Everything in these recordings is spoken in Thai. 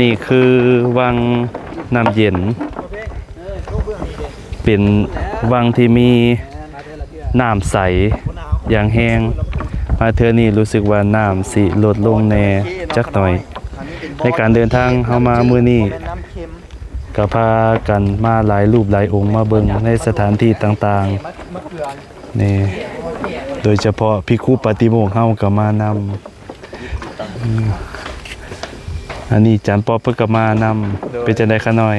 นี่คือวังน้ำเย็นเป็นวังที่มีน้ำใสอย่างแห้งมาเทื่อนี้รู้สึกว่าน้ำสิลดลงแน่จักหน่อยในการเดินทางเฮามามื้อนี้ก็พากันมาหลายรูปหลายองค์มาเบิ่งในสถานที่ต่างๆนี่โดยเฉพาะภิกขุปาติโมกข์เฮาก็มานำอันนี้จันปอเพิ่นก็มานำเป็นจังได๋คะน้อย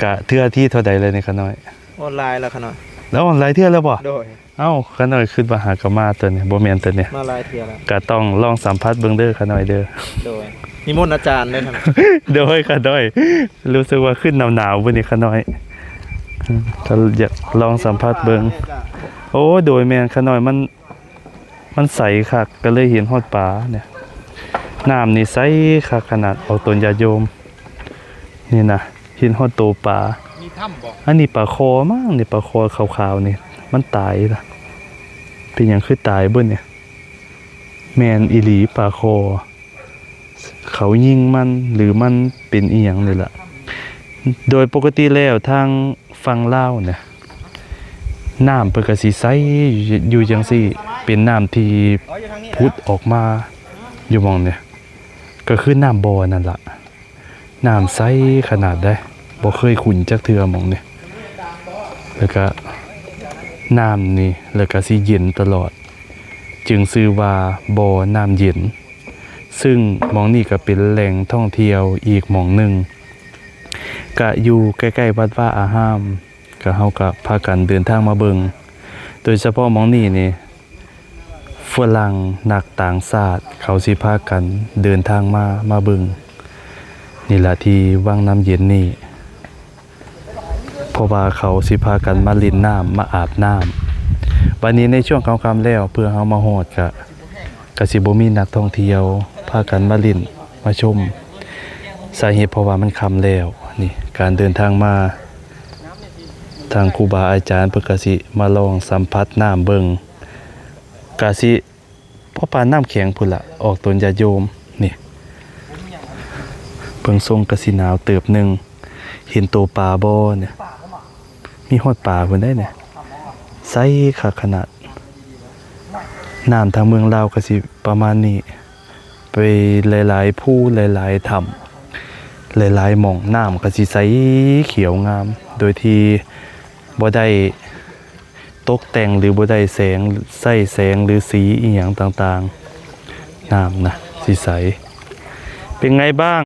กะเทื่อที่เท่าใดเลยในคะน้อยออนไลน์แล้วคะน้อยแล้วออนไลน์เทื่อแล้วบ่โดยเอ้าคะน้อยขึ้นมาหากะมาตัวนี้บ่แม่นตัวนี้มาหลายเทื่อแล้วก็ต้องลองสัมผัสเบิ่งเด้อคะน้อยเด้อโดยนิมนต์อาจารย์ด้วยครับ โดยคะน้อยรู้สึกว่าขึ้นหนาวๆบ่นี่คะน้อยก็อยากลองสัมผัสเบิ่งโอ้โดยแม่นคะน้อยมันใสคักก็เลยเห็นฮอดปลาเนี่ยน้ำนี่ใสคักขนาดเอาต้นญาติโยมนี่นะเห็นฮอดโตปลามีถ้ำบ่อันนี้ปลาคอมั้งนี่ปลาคอขาวๆนี่มันตายล่ะเป็นหยังคือตายเบิ่นเนี่ยแม่นอีหลีปลาคอเขายิงมันหรือมันเป็นอีหยังนี่ล่ะโดยปกติแล้วทางฝั่งลาวเนี่ยน้ำเพิ่นก็สิใสอยู่จังซี่เป็นน้ำที่พุดออกมาอยู่หม้องเนี่ยก็คือน้ำบ่อนั่นล่ะน้ำใสขนาดได้บ่เคยขุ่นจักเทื่อหม้องเนี่ยแล้วก็น้ำนี่แล้วก็สิเย็นตลอดจึงชื่อว่าบ่อน้ำเย็นซึ่งหม้องนี้ก็เป็นแหล่งท่องเที่ยวอีกหม้องหนึ่งก็อยู่ใกล้ๆวัดว่าอาหามก็เฮาก็พากันเดินทางมาเบิ่งโดยเฉพาะหม้องนี้นี่ฝรั่งนักต่างชาติเขาสิพากันเดินทางมาเบิ่งนี่ล่ะที่วังน้ำเย็นนี่เพราะว่าเขาสิพากันมาเล่นน้ำมาอาบน้ำวันนี้ในช่วงค่ำๆแล้วเพื่อเฮามาฮอดก็สิบ่มีนักท่องเที่ยวพากันมาเล่นมาชมสาเหตุเพราะว่ามันค่ำแล้วนี่การเดินทางมาทางครูบาอาจารย์เพิ่นก็สิมาลองสัมผัสน้ำเบิ่งก็สิพอปานน้ำแข็งพุ่นล่ะออกต้นญาติโยมนี่เบิ่งทรงก็สิหนาวเติบนึงเห็นโตปลาบ่เนี่ยมีฮอดปลาเพิ่นได้เนี่ยใสคักขนาดน้ำทางเมืองลาวก็สิประมาณนี้ไปหลายๆภูหลายๆถ้ำหลายๆหม่องน้ำก็สิใสเขียวงามโดยที่บ่ได้ตกแต่งหรือบ่ได้แสงใส่แสงหรือสีอีหยังต่างๆน้ำนะสีใสเป็นไงบ้าง